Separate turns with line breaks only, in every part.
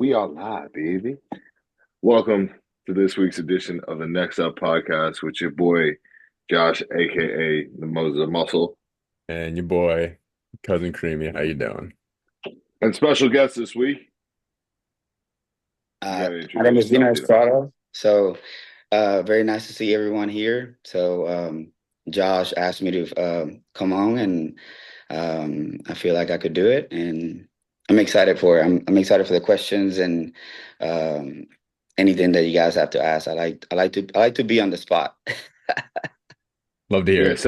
We are live, baby. Welcome to this week's edition of the Next Up podcast with your boy Josh, aka the Moses Muscle,
And your boy, cousin Creamy, how you doing?
and special guest this week. You got
Uh,
to
my name
introduce
is
yourself,
Dino
you know.
Estrada. Very nice to see everyone here. Josh asked me to come on, and I feel like I could do it, and I'm excited for it. I'm excited for the questions and um, anything that you guys have to ask. I like to be on the spot.
Love to hear
Yeah,
it.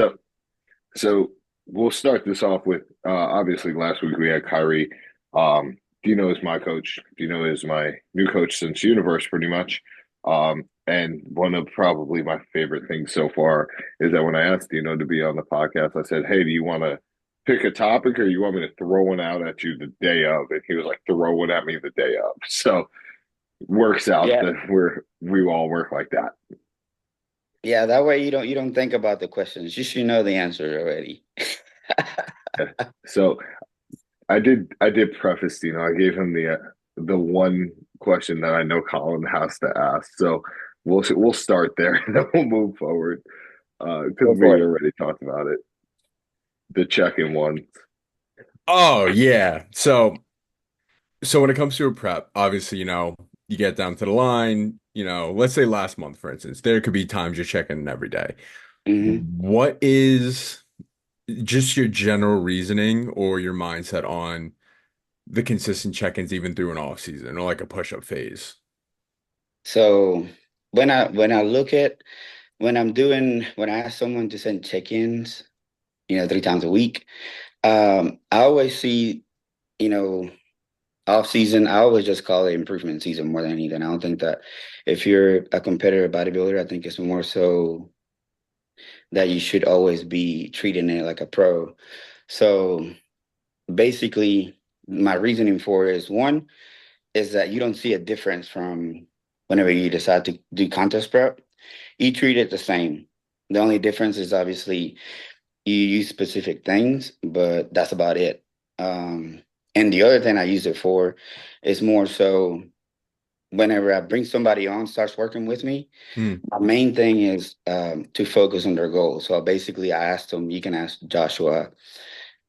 so we'll start this off with obviously last week we had Kyrie. Dino is my coach. Dino is my new coach since Universe, pretty much. And one of probably my favorite things so far is that when I asked Dino to be on the podcast, I said, "Hey, do you want to pick a topic, or you want me to throw one out at you the day of?" And he was like, "Throw one at me the day of." So works out
Yeah,
that we all work like that.
yeah. That way you don't think about the questions. You should know the answer already.
So I did preface, I gave him the one question that I know Colin has to ask. So we'll start there and then we'll move forward. Because
Go
we
for
had
it.
already talked about it. The check-in one.
Oh yeah. So when it comes to a prep, obviously, you get down to the line, let's say last month, for instance, there could be times you're checking in every day.
Hmm.
What is just your general reasoning or your mindset on the consistent check-ins even through an off season or like a push-up phase?
So when I look at when I ask someone to send check-ins, 3 times a week. I always see, you know, off season, I always just call it improvement season more than anything. I don't think that if you're a competitive bodybuilder, I think it's more so that you should always be treating it like a pro. So basically, my reasoning for it is one is that you don't see a difference from whenever you decide to do contest prep. You treat it the same. The only difference is obviously you use specific things, but that's about it. And the other thing I use it for is more so whenever I bring somebody on, starts working with me,
Hmm.
my main thing is to focus on their goals. So basically, I asked them, you can ask Joshua,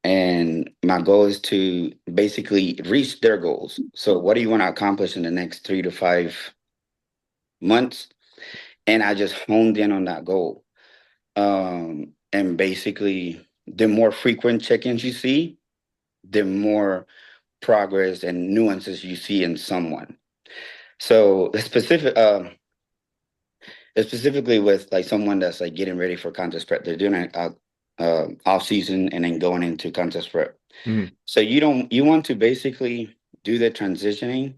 and my goal is to basically reach their goals. So, what do you want to accomplish in the next 3 to 5 months? And I just honed in on that goal. And basically, the more frequent check-ins you see, the more progress and nuances you see in someone. So specifically with like someone that's like getting ready for contest prep, they're doing it off season and then going into contest prep.
Hmm.
So you want to basically do the transitioning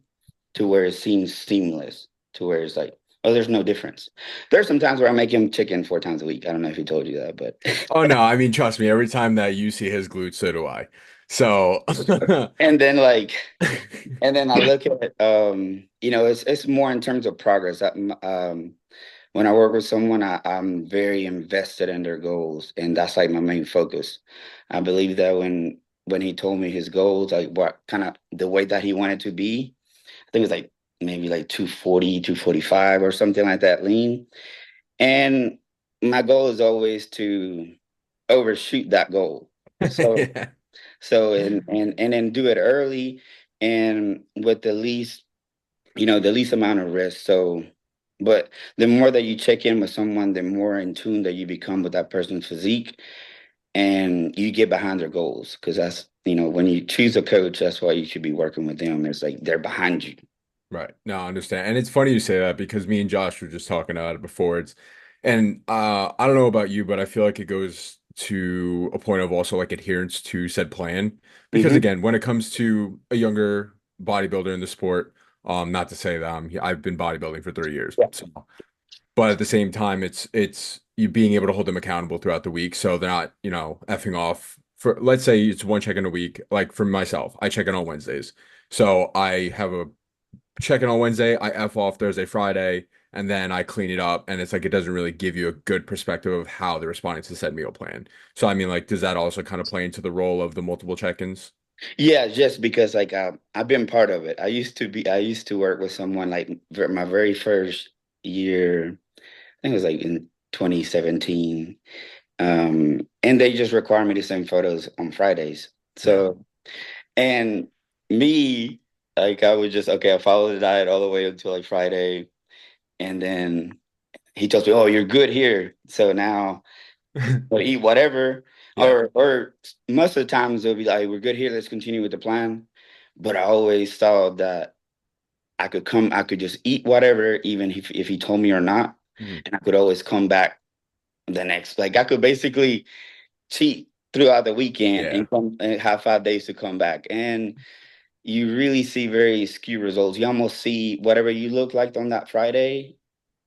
to where it seems seamless, to where it's like, oh, there's no difference. There's some times where I make him chicken 4 times a week. I don't know if he told you that, but
Oh no, I mean, trust me, every time that you see his glutes, so do I. So
and then like and then I look at it's more in terms of progress. When I work with someone, I'm very invested in their goals, and that's like my main focus. I believe that when he told me his goals, like what kind of the weight that he wanted to be, I think it was like maybe like 240, 245 or something like that lean. And my goal is always to overshoot that goal. So
yeah.
and then do it early and with the least amount of risk. So, but the more that you check in with someone, the more in tune that you become with that person's physique, and you get behind their goals. Because when you choose a coach, that's why you should be working with them. It's like they're behind you.
Right. No, I understand. And it's funny you say that because me and Josh were just talking about it before. I don't know about you, but I feel like it goes to a point of also like adherence to said plan. Because
Hmm.
again, when it comes to a younger bodybuilder in the sport, not to say that I've been bodybuilding for 3 years.
Yeah.
So, but at the same time, it's you being able to hold them accountable throughout the week. So they're not, effing off for, let's say it's one check in a week. Like for myself, I check in on Wednesdays. So I have a check in on Wednesday, I F off Thursday, Friday, and then I clean it up. And it's like it doesn't really give you a good perspective of how they're responding to said meal plan. So I mean, like, does that also kind of play into the role of the multiple check-ins?
Yeah, just because like I've been part of it. I used to work with someone like my very first year. I think it was like in 2017. And they just require me to send photos on Fridays.
Yeah.
So, and me, like I would just, okay, I follow the diet all the way until like Friday. And then he tells me, oh, you're good here. So now we'll eat whatever.
Yeah.
Or most of the times they'll be like, we're good here, let's continue with the plan. But I always thought that I could just eat whatever, even if he told me or not.
Mhm.
And I could always come back the next, like I could basically cheat throughout the weekend
Yeah.
and come and have 5 days to come back. And you really see very skew results. You almost see whatever you look like on that Friday,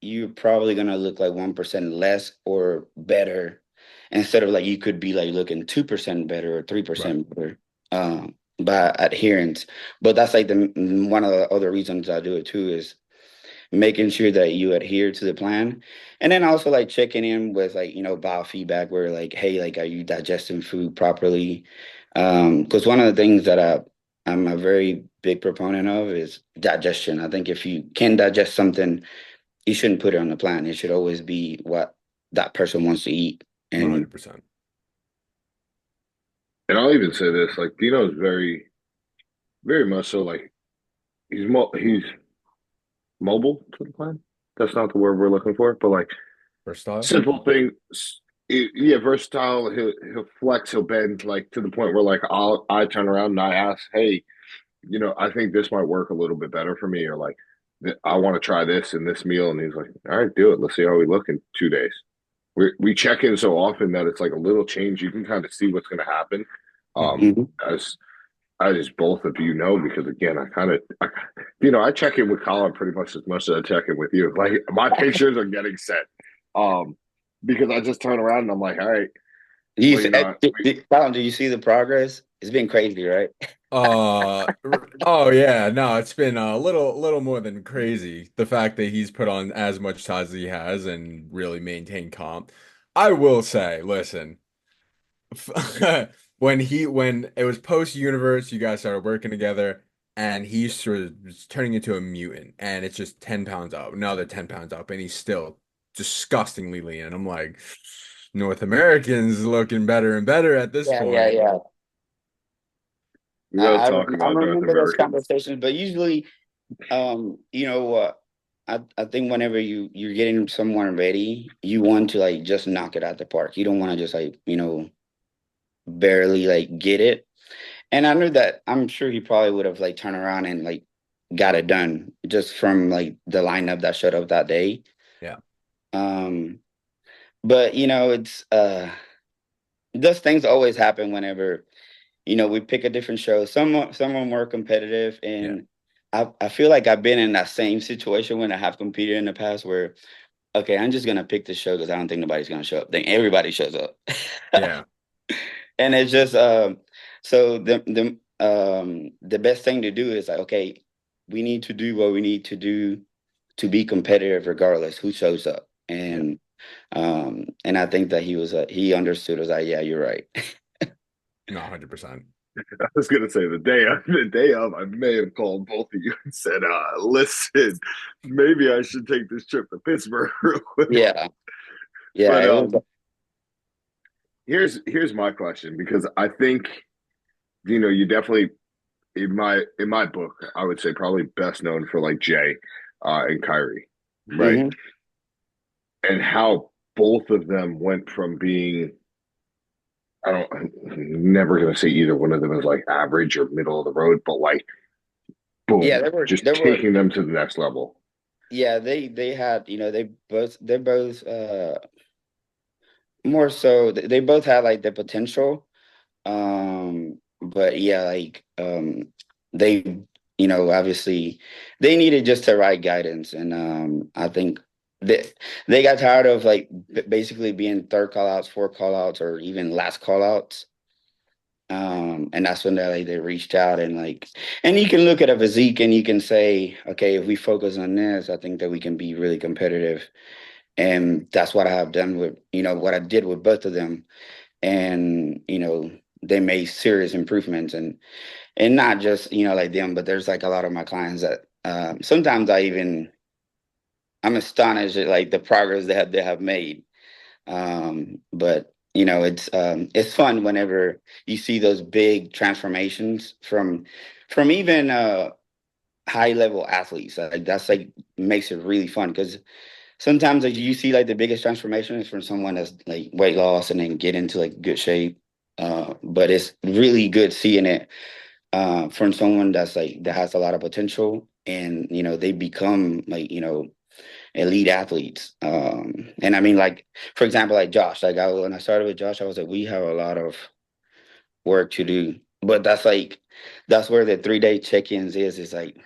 you're probably gonna look like 1% less or better, instead of like you could be like looking 2% better or three
Right.
percent better by adherence. But that's like the one of the other reasons I do it too is making sure that you adhere to the plan. And then also like checking in with like, biofeedback where like, hey, like, are you digesting food properly? Because one of the things that I'm a very big proponent of is digestion. I think if you can digest something, you shouldn't put it on the plan. It should always be what that person wants to eat. And
100%.
And I'll even say this, like Dino's very much so like he's mobile to the plan. That's not the word we're looking for, but like
Versatile.
simple things. Yeah, versatile. He'll flex. He'll bend like to the point where like I turn around and I ask, hey, I think this might work a little bit better for me, or like I want to try this in this meal, and he's like, all right, do it. Let's see how we look in 2 days. We check in so often that it's like a little change. You can kind of see what's going to happen.
Hmm.
Um, as as both of you know, because again, I check in with Colin pretty much as I check in with you. Like my pictures are getting set, um, because I just turn around and I'm like, all right,
you,
well,
Colin, do you see the progress? It's been crazy, right?
Oh yeah, no, it's been a little more than crazy. The fact that he's put on as much size as he has and really maintained comp. I will say, listen, when it was post universe, you guys started working together, and he's sort of was turning into a mutant, and it's just 10 pounds up, another 10 pounds up, and he's still disgustingly lean. And I'm like, North Americans looking better and better at this
Yeah, yeah,
point.
yeah.
we don't talk
I
about North
remember those
Americans.
conversations, but usually, you know what? I think whenever you're getting someone ready, you want to like just knock it out the park. You don't want to just like, barely like get it. And I knew that I'm sure he probably would have like turned around and like got it done just from like the lineup that showed up that day.
Yeah.
Um, but it's those things always happen whenever we pick a different show. Some are more competitive,
Yeah.
and I feel like I've been in that same situation when I have competed in the past where, okay, I'm just gonna pick the show because I don't think nobody's gonna show up. Then everybody shows up,
Yeah.
and it's just so the best thing to do is like, okay, we need to do what we need to do to be competitive regardless who shows up.
Yeah.
And I think that he understood. Was like, yeah, you're right.
No, 100%.
I was gonna say the day of, I may have called both of you and said, listen, maybe I should take this trip to Pittsburgh real quick.
Yeah, yeah,
But
it was.
here's my question because I think you definitely in my book I would say probably best known for like Jay and Kyrie, right?
Mhm.
And how both of them went from being I'm never gonna say either one of them is like average or middle of the road, but like
Yeah,
boom,
there were
just
there were
taking them to the next level.
yeah, they had, they're both more so they both had like the potential. But yeah, like they obviously they needed just the right guidance. And I think they got tired of like basically being third call outs, fourth call outs, or even last call outs. And that's when they reached out and you can look at a physique and you can say, okay, if we focus on this, I think that we can be really competitive. And that's what I have done with, what I did with both of them. And, they made serious improvements, and not just, like them, but there's like a lot of my clients that sometimes I'm astonished at like the progress they have made. But it's fun whenever you see those big transformations from even high level athletes. Like that's like makes it really fun because sometimes like you see like the biggest transformation is from someone that's like weight loss and then get into like good shape. But it's really good seeing it from someone that's like that has a lot of potential, and they become like elite athletes. And I mean, like, for example, like Josh, like when I started with Josh, I was like, we have a lot of work to do. But that's where the 3 day check-ins is like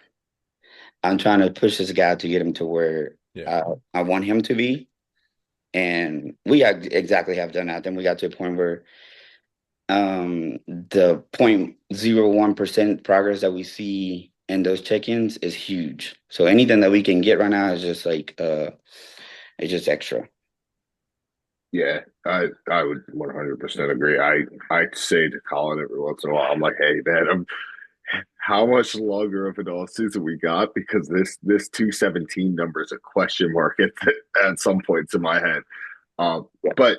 I'm trying to push this guy to get him to where
Yeah.
I want him to be. And we exactly have done that. Then we got to a point where the 0.01% progress that we see in those check-ins is huge. So anything that we can get right now is just like it's just extra.
Yeah, I would 100% agree. I say to Colin every once in a while, I'm like, hey man, how much longer of an off season we got? Because this 217 number is a question mark at some points in my head. Um, but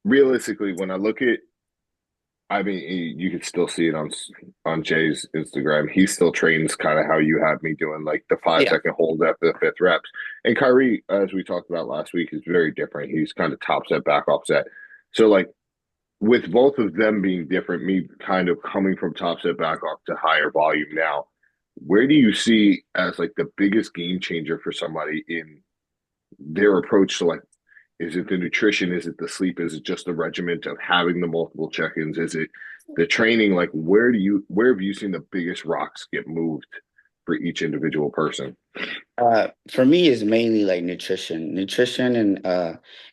realistically, when I look at, I mean, you can still see it on Jay's Instagram. He still trains kind of how you have me doing, like the five
Yeah.
second hold after the fifth reps. And Kyrie, as we talked about last week, is very different. He's kind of top set, back off set. So like with both of them being different, me kind of coming from top set back off to higher volume now, where do you see as like the biggest game changer for somebody in their approach to like, is it the nutrition? Is it the sleep? Is it just the regiment of having the multiple check-ins? Is it the training? Like where have you seen the biggest rocks get moved for each individual person?
For me, it's mainly like nutrition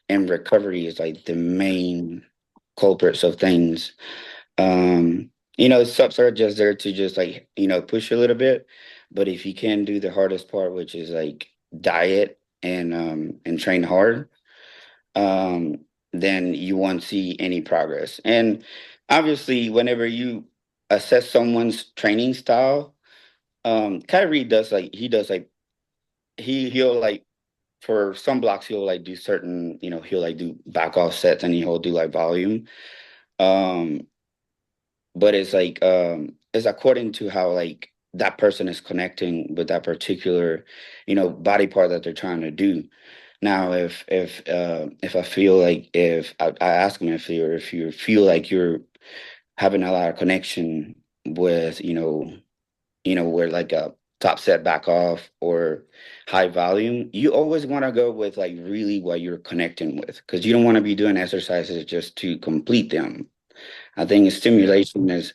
and recovery is like the main culprits of things. Subs are just there to just like push you a little bit, but if you can do the hardest part, which is like diet and train hard, um, then you won't see any progress. And obviously, whenever you assess someone's training style, Kyrie does like he does like he'll like for some blocks he'll like do certain he'll like do back off sets and he'll do like volume. Um, but it's according to how like that person is connecting with that particular body part that they're trying to do. Now if I feel like if I ask them if you feel like you're having a lot of connection with where like a top set back off or high volume, you always want to go with like really what you're connecting with because you don't want to be doing exercises just to complete them. I think
Yeah.
stimulation is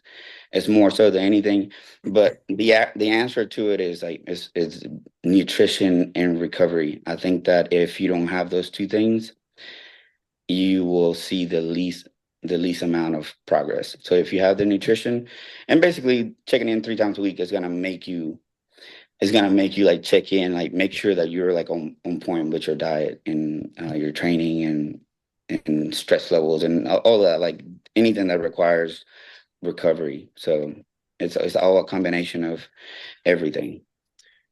more so than anything, but the answer to it is like is nutrition and recovery. I think that if you don't have those two things, you will see the least amount of progress. So if you have the nutrition and basically checking in 3 times a week is gonna make you like check in, like make sure that you're like on point with your diet and your training and stress levels and all that, like anything that requires recovery. So it's all a combination of everything.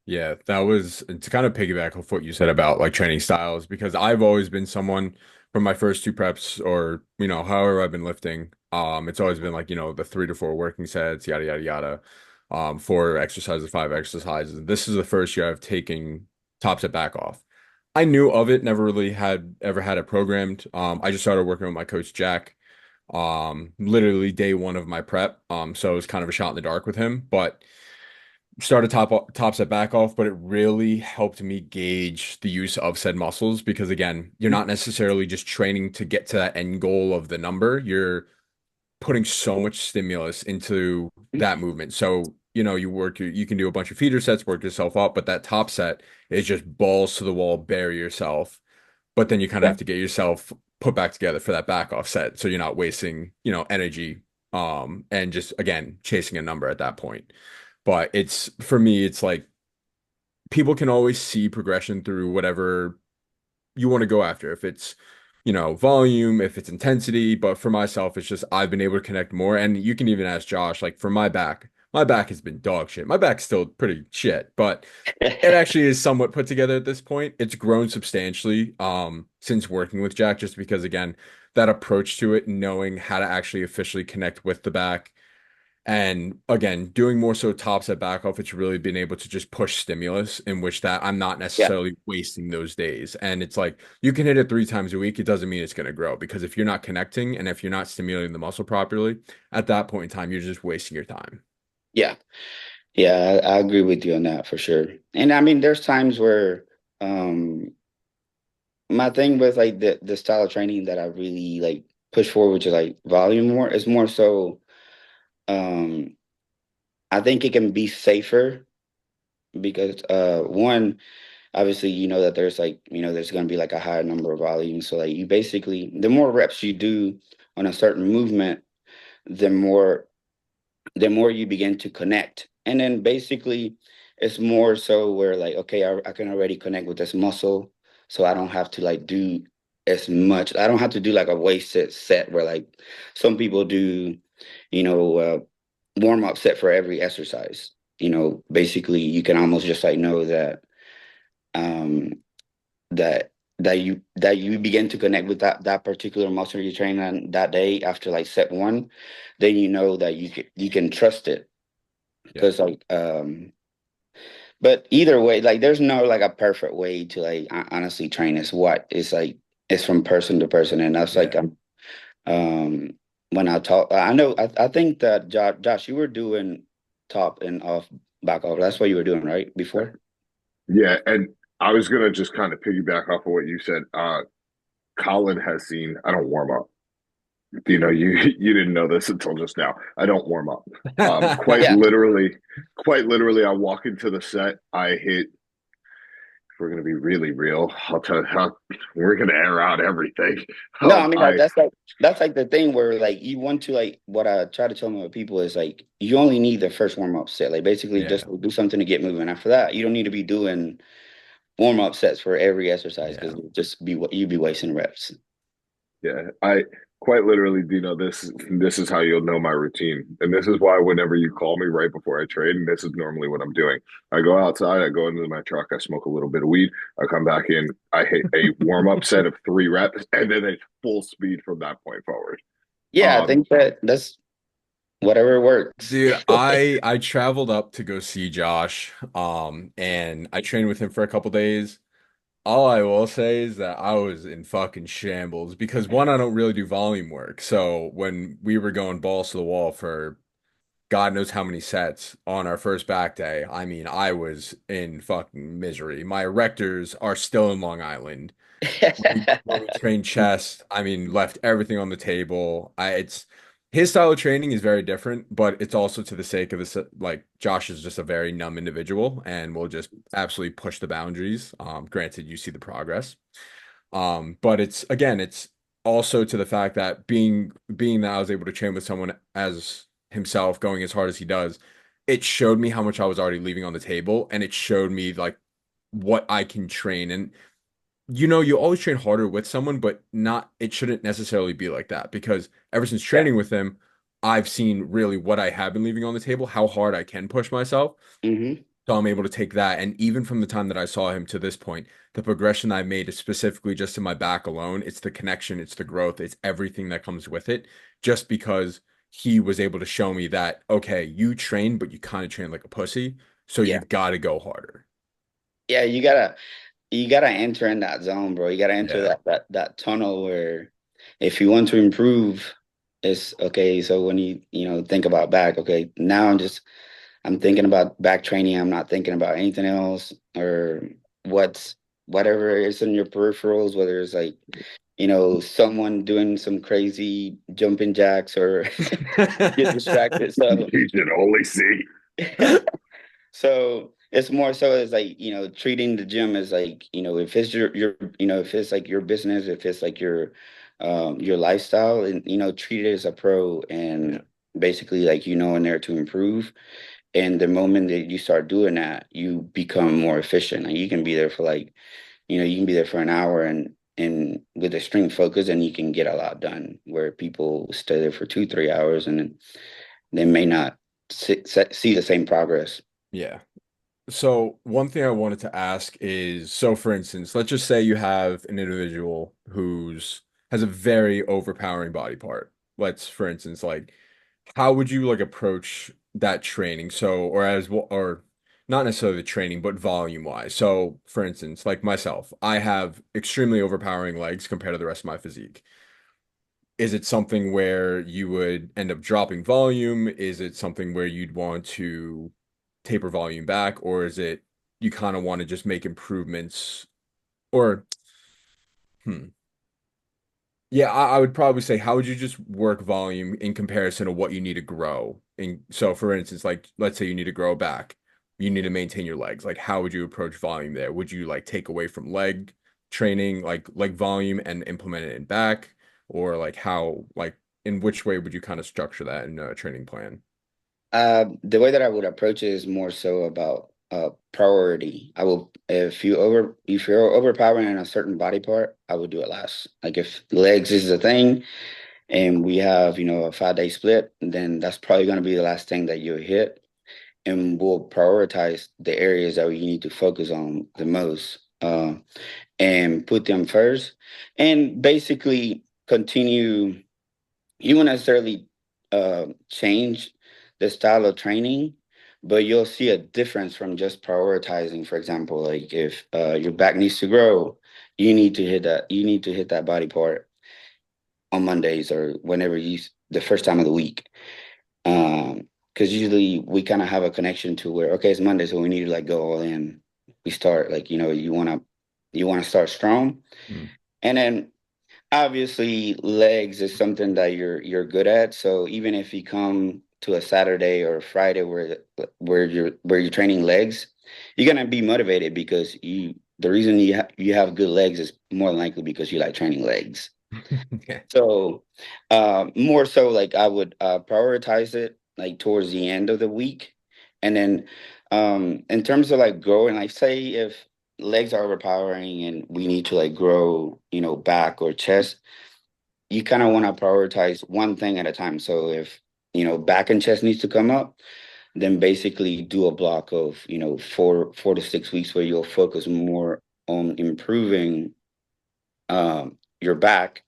Yeah, that was to kind of piggyback off what you said about like training styles, because I've always been someone from my first two preps or, however I've been lifting, it's always been like, the 3 to 4 working sets, yada, yada, yada, 4 exercises, 5 exercises. This is the first year I've taken top set back off. I knew of it, never really had ever had it programmed. I just started working with my coach, Jack, literally day one of my prep. So it was kind of a shot in the dark with him, but started top set back off, but it really helped me gauge the use of said muscles because again, you're not necessarily just training to get to that end goal of the number. You're putting so much stimulus into that movement. So, you can do a bunch of feeder sets, work yourself up, but that top set is just balls to the wall, bury yourself. But then you kind of
Yeah.
have to get yourself put back together for that back off set. So you're not wasting, energy, and just again, chasing a number at that point. But it's for me, it's like people can always see progression through whatever you want to go after. If it's volume, if it's intensity. But for myself, it's just I've been able to connect more. And you can even ask Josh, like for my back has been dog shit. My back's still pretty shit, but it actually is somewhat put together at this point. It's grown substantially since working with Jack, just because again, that approach to it, knowing how to actually officially connect with the back. And again, doing more so tops at back off, it's really been able to just push stimulus in which that I'm not
Yeah,
necessarily wasting those days. And it's like you can hit it 3 times a week. It doesn't mean it's going to grow because if you're not connecting and if you're not stimulating the muscle properly, at that point in time, you're just wasting your time.
yeah, yeah. I agree with you on that for sure. And I mean, there's times where um my thing with like the style of training that I really like push forward to like volume more is more so um I think it can be safer because one, obviously you know that there's like there's going to be like a higher number of volumes, so like you basically the more reps you do on a certain movement, the more you begin to connect. And then basically it's more so where like, okay, I can already connect with this muscle. So I don't have to like do as much. I don't have to do like a wasted set where like some people do, you know, warm up set for every exercise. Basically you can almost just like know that um that you begin to connect with that particular muscle you're training on that day after like set one, then you know that you can trust it
Yeah.
because like but either way, like there's no like a perfect way to like honestly train. It's like it's from person to person. And that's like
Yeah.
um when I talk, I know I think that Josh, you were doing top and off back off. That's what you were doing, right? Before.
Yeah, and I was gonna just kind of piggyback off of what you said. Colin has seen. I don't warm up. You know, you you didn't know this until just now. I don't warm up. Quite
Yeah.
literally, quite literally, I walk into the set. I hit. If we're gonna be really real, I'll tell you how we're gonna air out everything.
No, I mean
I
that's like the thing where like you want to like what I try to tell my people is like you only need the first warm up set. Like basically just
Yeah.
do something to get moving. After that, you don't need to be doing warm up sets for every exercise because
Yeah.
just be what you'd be wasting reps.
Yeah, I quite literally, Dino, this is how you'll know my routine. And this is why whenever you call me right before I trade, and this is normally what I'm doing. I go outside, I go into my truck, I smoke a little bit of weed, I come back in, I hit a warm-up set of 3 reps, and then it's full speed from that point forward.
Yeah, I
Um,
think that's whatever works.
Dude, I traveled up to go see Josh, and I trained with him for a couple days. All I will say is that I was in fucking shambles because one, I don't really do volume work. So when we were going balls to the wall for God knows how many sets on our first back day, I mean, I was in fucking misery. My erectors are still in Long Island. When we trained chest, I mean, left everything on the table. It's his style of training is very different, but it's also to the sake of this. Like Josh is just a very numb individual, and will just absolutely push the boundaries. Granted, you see the progress. But it's again, it's also to the fact that being that I was able to train with someone as himself, going as hard as he does, it showed me how much I was already leaving on the table, and it showed me like what I can train. And you always train harder with someone, but not, it shouldn't necessarily be like that because ever since
Yeah.
training with him, I've seen really what I have been leaving on the table, how hard I can push myself.
Hmm.
So I'm able to take that. And even from the time that I saw him to this point, the progression I made is specifically just in my back alone. It's the connection, it's the growth, it's everything that comes with it. Just because he was able to show me that, okay, you train, but you kind of train like a pussy. So
Yeah.
you've got to go harder.
Yeah, you gotta enter in that zone, bro. You gotta enter
Yeah.
that tunnel where if you want to improve, it's okay. So when you think about back, okay, now I'm thinking about back training. I'm not thinking about anything else or whatever is in your peripherals, whether it's like, someone doing some crazy jumping jacks or get distracted. So
you should only see.
so it's more so as like, treating the gym as like, if it's if it's like your business, if it's like your lifestyle and, treat it as a pro
Yeah.
and basically like, in there to improve. And the moment that you start doing that, you become more efficient. And you can be there for like, you can be there for an hour and and with extreme focus, and you can get a lot done. Where people stay there for 2, 3 hours, and then they may not see the same progress.
Yeah. So one thing I wanted to ask is, so for instance, let's just say you have an individual who's has a very overpowering body part. Let's, for instance, like how would you like approach that training? So, or as well, or not necessarily the training, but volume wise. So, for instance, like myself, I have extremely overpowering legs compared to the rest of my physique. Is it something where you would end up dropping volume? Is it something where you'd want to taper volume back, or is it you kind of want to just make improvements? Or, hmm, yeah, I would probably say, how would you just work volume in comparison to what you need to grow? And so, for instance, like let's say you need to grow back, you need to maintain your legs. Like, how would you approach volume there? Would you like take away from leg training, like volume, and implement it in back, or like how, like in which way would you kind of structure that in a training plan?
The way that I would approach it is more so about priority. I will if you're overpowering in a certain body part, I would do it last. Like if legs is a thing and we have, a 5 day split, then that's probably going to be the last thing that you hit. And we'll prioritize the areas that we need to focus on the most, and put them first, and basically continue. You won't necessarily change the style of training, but you'll see a difference from just prioritizing. For example, like if your back needs to grow, you need to hit that body part on Mondays or whenever the first time of the week. Because usually we kind of have a connection to where, okay, it's Monday, so we need to like go all in. We start like, you want to start strong,
Hmm.
and then obviously, legs is something that you're good at. So even if you come to a Saturday or a Friday where you're training legs, you're gonna be motivated because the reason you have good legs is more than likely because you like training legs.
Yeah.
So more so like I would prioritize it like towards the end of the week. And then in terms of like growing, like say if legs are overpowering and we need to like grow, back or chest, you kind of want to prioritize one thing at a time. So if, back and chest needs to come up, then basically do a block of, 4 to 6 weeks where you'll focus more on improving your back.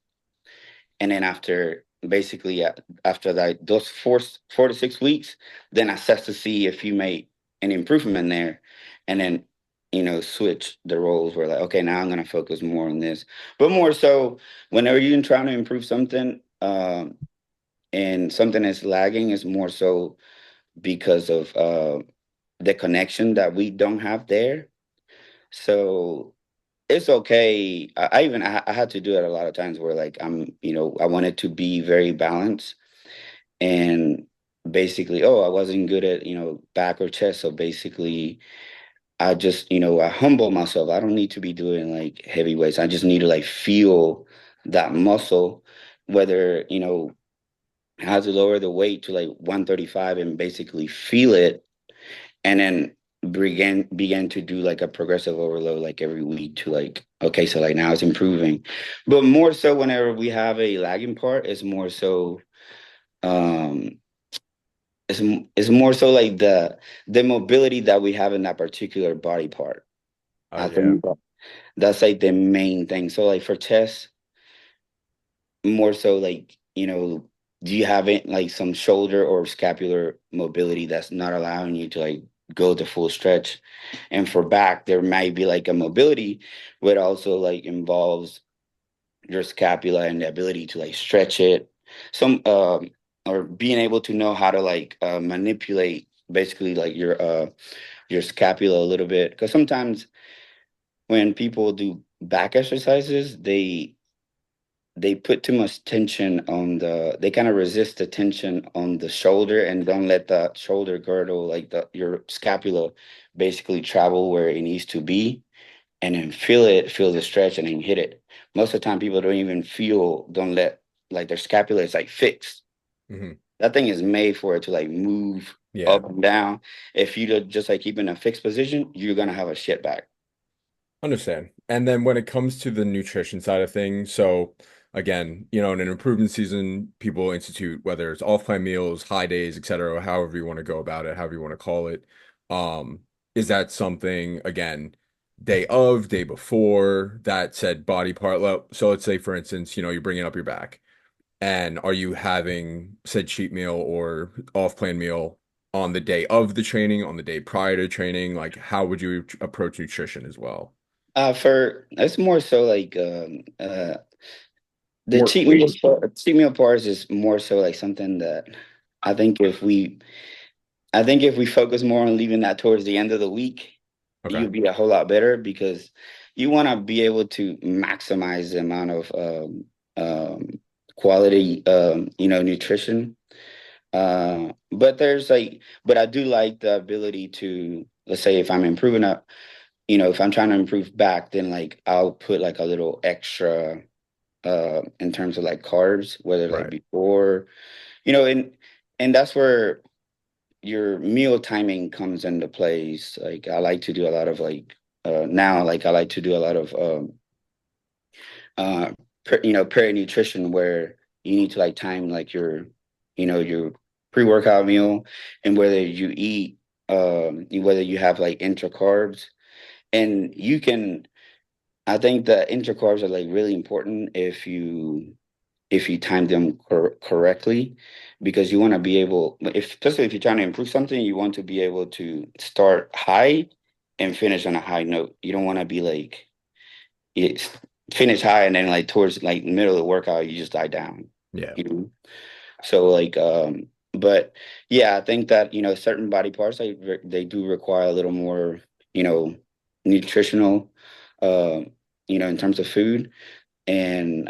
And then after that, those 4 to 6 weeks, then assess to see if you made an improvement there, and then switch the roles where like, okay, now I'm gonna focus more on this, but more so whenever you're trying to improve something, and something is lagging, is more so because of the connection that we don't have there. So it's okay. I had to do it a lot of times where like I wanted to be very balanced, and basically, oh, I wasn't good at, back or chest. So basically I just, I humble myself. I don't need to be doing like heavy weights. I just need to like feel that muscle, whether, I have to lower the weight to like 135 and basically feel it, and then began to do like a progressive overload like every week to like, okay, so like now it's improving. But more so whenever we have a lagging part, it's more so um it's more so like the mobility that we have in that particular body part.
Oh
I
yeah.
think that's like the main thing. So like for chest, more so like, do you have it like some shoulder or scapular mobility that's not allowing you to like go to full stretch? And for back, there might be like a mobility, but also like involves your scapula and the ability to like stretch it. Some or being able to know how to like manipulate basically like your scapula a little bit. Because sometimes when people do back exercises, they put too much tension on they kind of resist the tension on the shoulder and don't let the shoulder girdle, like your scapula, basically travel where it needs to be, and then feel the stretch and then hit it. Most of the time people don't let like their scapula is like fixed.
Hmm.
That thing is made for it to like move
Yeah.
up and down. If you just like keep in a fixed position, you're gonna have a shit back.
Understand. And then when it comes to the nutrition side of things, so again, in an improvement season, people institute whether it's off-plan meals, high days, etc., however you want to go about it, however you want to call it. Um, is that something again, day of, day before that said body part? So let's say, for instance, you're bringing up your back, and are you having said cheat meal or off-plan meal on the day of the training, on the day prior to training? Like, how would you approach nutrition as well?
For it's more so like the
More flavors.
cheat meal parts is more so like something that I think if we I think if we focus more on leaving that towards the end of the week,
Okay.
you'll be a whole lot better because you want to be able to maximize the amount of quality nutrition. But I do like the ability to, let's say if I'm improving up, if I'm trying to improve back, then like I'll put like a little extra in terms of like carbs, whether like
Right.
before, and that's where your meal timing comes into place. Like I like to do a lot of like now, like I like to do a lot of uh peri-nutrition where you need to like time like your pre-workout meal and whether you eat whether you have like intra carbs and you can I think the intra carbs are like really important if you time them correctly because you want to be able if especially if you're trying to improve something you want to be able to start high and finish on a high note. You don't want to be like it's finish high and then like towards like middle of the workout you just die down,
Yeah.
you know. So like but yeah, I think that certain body parts they do require a little more you know nutritional uh in terms of food. And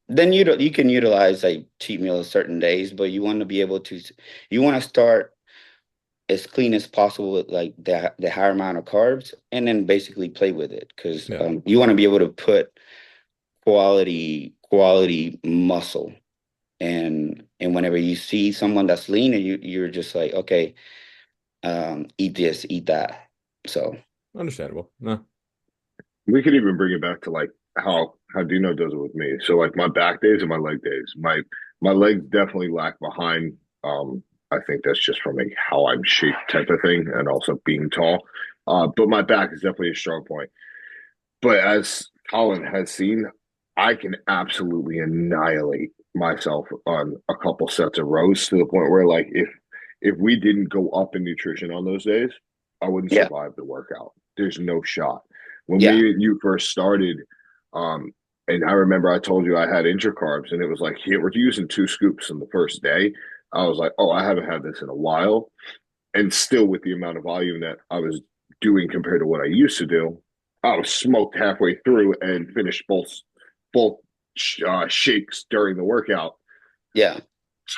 then you can utilize like cheat meals certain days, but you want to be able to you want to start as clean as possible with like the higher amount of carbs, and then basically play with it because
Yeah.
you want to be able to put quality muscle. And whenever you see someone that's lean, and you're just like, okay, eat this, eat that. So
Understandable. No.
We could even bring it back to like how Dino does it with me. So like my back days and my leg days. My legs definitely lag behind. I think that's just from like how I'm shaped type of thing, and also being tall. But my back is definitely a strong point. But as Colin has seen, I can absolutely annihilate myself on a couple sets of rows to the point where like if we didn't go up in nutrition on those days, I wouldn't
yeah,
survive the workout. There's no shot. When
yeah,
me and you first started, um, and I remember I told you I had intracarbs, and it was like, here, we're using 2 scoops in the first day. I was like, oh, I haven't had this in a while. And still, with the amount of volume that I was doing compared to what I used to do, I was smoked halfway through and finished both shakes during the workout.
yeah,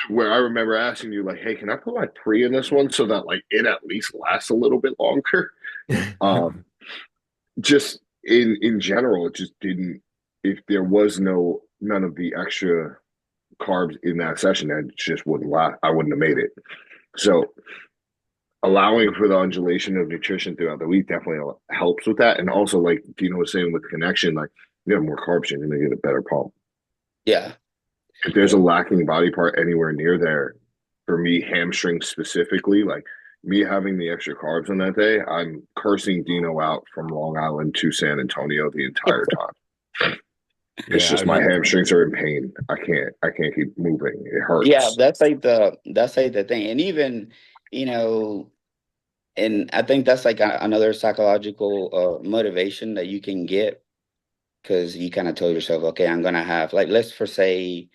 Where I remember asking you, like, "Hey, can I put my pre in this one so that like it at least lasts a little bit longer?" Um, just in general, it just didn't. If there was none of the extra carbs in that session, that just wouldn't last. I wouldn't have made it. So allowing for the undulation of nutrition throughout the week definitely helps with that. And also, like Dino was saying with connection, like you have more carbs, you're going to get a better pump.
yeah,
If there's a lacking body part anywhere near there, for me, hamstring specifically, like me having the extra carbs on that day, I'm cursing Dino out from Long Island to San Antonio the entire time. It's
Yeah,
just
I
my
mean,
hamstrings are in pain. I can't keep moving. It
yeah.
hurts.
That's like the thing, and even you know and I think that's like another psychological motivation that you can get because you kind of told yourself, okay, I'm gonna have like let's for say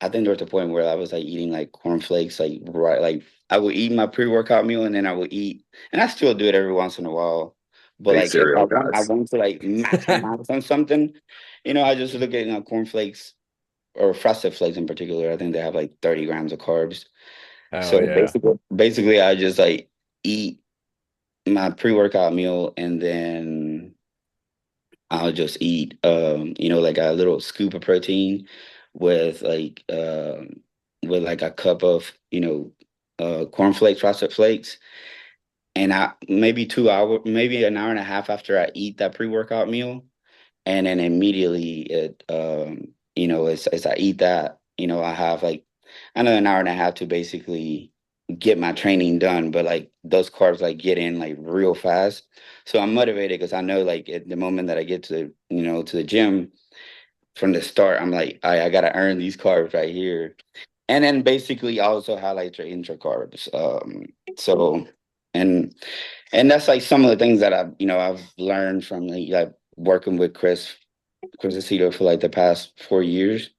I think there was a point where I was like eating like cornflakes, like right, like I would eat my pre-workout meal and then I would eat, and I still do it every once in a while. But
Hey,
like if
cereal
I
guys.
want to like maximize on something, I just look at cornflakes or frosted flakes in particular. I think they have like 30 grams of carbs.
hell
So
yeah.
basically, I just like eat my pre-workout meal and then I'll just eat like a little scoop of protein with like with like a cup of cornflakes, frosted flakes. and I maybe 2 hour, maybe an hour and a half after I eat that pre-workout meal, and then immediately as I eat that, I have like another an hour and a half to basically get my training done, but like those carbs like get in like real fast. So I'm motivated because I know like at the moment that I get to the gym from the start, I'm like, I gotta earn these carbs right here. And then basically also highlight your intra carbs. So and and that's like some of the things that I've learned from like working with Chris Aceto for like the past 4 years.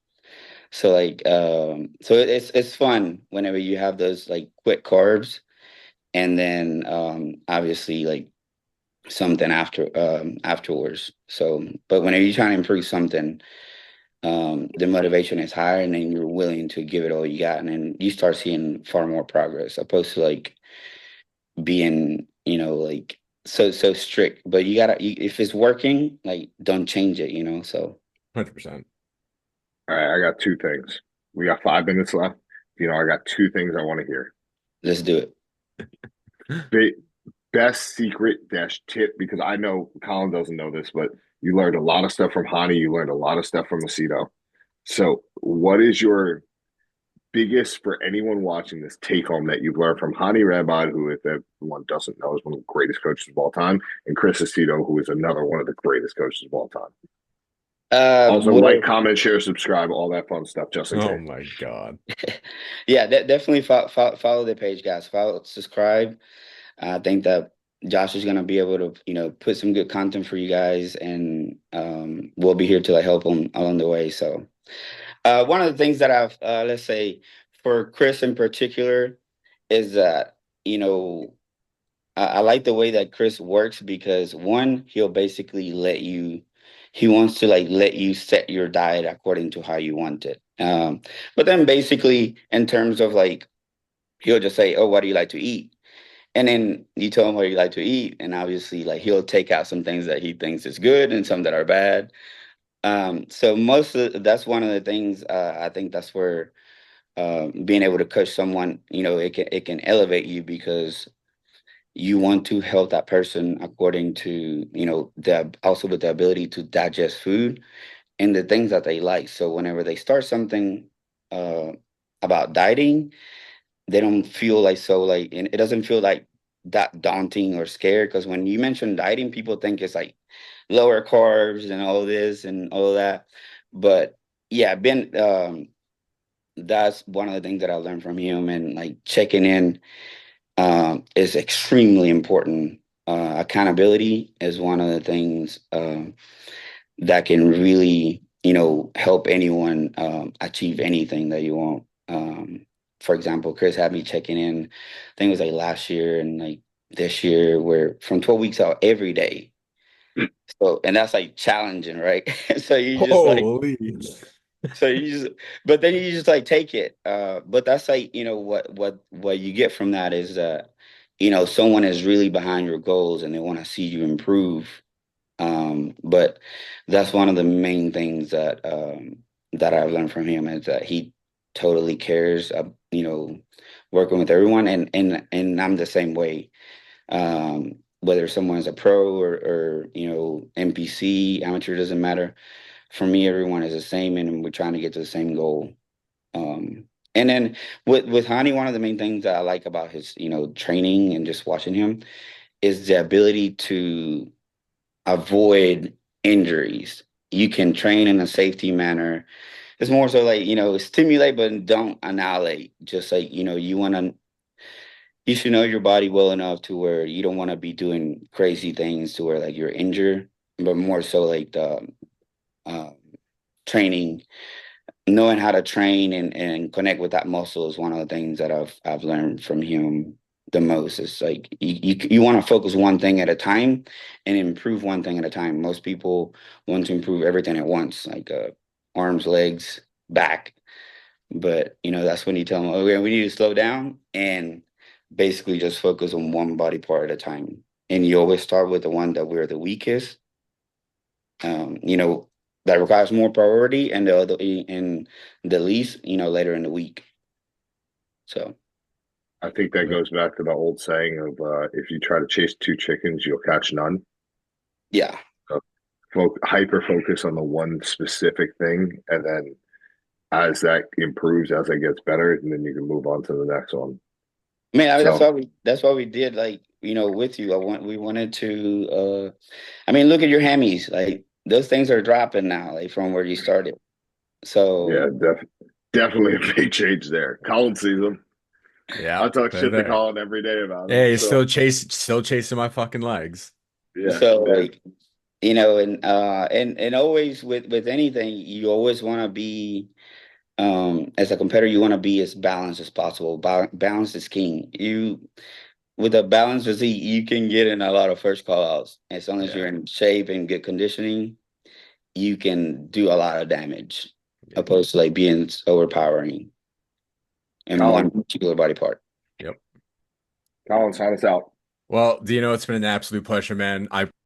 So like so it's fun whenever you have those like quick carbs, and then obviously like something afterwards. So but whenever you're trying to improve something, the motivation is higher, and then you're willing to give it all you got, and then you start seeing far more progress opposed to like being, like so strict. But if it's working, like don't change it, so
100%.
All right, I got two things. We got 5 minutes left. I got two things I want to hear.
let's do it.
Ba- Best secret dash tip, because I know Colin doesn't know this, but you learned a lot of stuff from Hani. You learned a lot of stuff from Macedo. So, what is your biggest, for anyone watching this, take home that you've learned from Hani Rabad, who, if everyone doesn't know, is one of the greatest coaches of all time, and Chris Aceto, who is another one of the greatest coaches of all time? Also, like,
Well,
comment, share, subscribe, all that fun stuff, just in
Oh
case.
my God.
yeah, definitely follow the page, guys. Follow, subscribe. I think that Josh is gonna be able to, put some good content for you guys, and we'll be here to like help him along the way. So, one of the things that I've, let's say, for Chris in particular, is that you know I like the way that Chris works because one, he'll basically he wants to like let you set your diet according to how you want it. But then basically in terms of like, he'll just say, "Oh, what do you like to eat?" And then you tell him what you like to eat, and obviously like he'll take out some things that he thinks is good and some that are bad. So that's one of the things, I think that's where being able to coach someone, it can elevate you because you want to help that person according to also with the ability to digest food and the things that they like. So whenever they start something uh about dieting, they don't feel like so like, and it doesn't feel like that daunting or scared, because when you mention dieting, people think it's like lower carbs and all this and all that. But yeah, Ben, that's one of the things that I learned from him, and like checking in is extremely important. Accountability is one of the things that can really, help anyone achieve anything that you want. For example, Chris had me checking in, I think it was like last year and like this year, where from 12 weeks out every day. So, and that's like challenging, right? So you just like,
Holy.
so you just, but then you just like take it. But that's like, what you get from that is that, someone is really behind your goals and they want to see you improve. But that's one of the main things that I've learned from him, is that he totally cares, working with everyone, and I'm the same way. Whether someone's a pro or NPC, amateur, doesn't matter. For me, everyone is the same, and we're trying to get to the same goal. And then with Hani, one of the main things that I like about his, training and just watching him is the ability to avoid injuries. You can train in a safety manner. It's more so like, stimulate, but don't annihilate. Just like, you should know your body well enough to where you don't want to be doing crazy things to where like you're injured, but more so like the um, training, knowing how to train and connect with that muscle is one of the things that I've learned from him the most. It's like you want to focus one thing at a time and improve one thing at a time. Most people want to improve everything at once, like arms, legs, back. But that's when you tell them, okay, we need to slow down and basically just focus on one body part at a time. And you always start with the one that we're the weakest, um, you know, that requires more priority, and the least, later in the week. So
I think that
Yep.
goes back to the old saying of if you try to chase two chickens, you'll catch none.
Yeah.
So hyper focus on the one specific thing, and then as that improves, as it gets better, and then you can move on to the next one.
Man, I mean,
So
that's why we did like, with you. We wanted to I mean, look at your Hemis. Like those things are dropping now, like from where you started.
yeah,
So
definitely a big change there. Colin sees them.
Yeah,
I talk
they're
shit to
there.
Colin every day about him.
Hey,
So
still chasing my fucking legs.
yeah,
so
yeah,
like, and always with anything, you always want to be as a competitor, you want to be as balanced as possible. Balance is king. You with a balanced physique, you can get in a lot of first call outs. As long as
Yeah.
you're in shape and good conditioning, you can do a lot of damage,
Yep.
opposed to like being overpowering in one
Colin,
particular body part.
Yep.
Colin, sign us out.
Well, Dino, it's been an absolute pleasure, man. I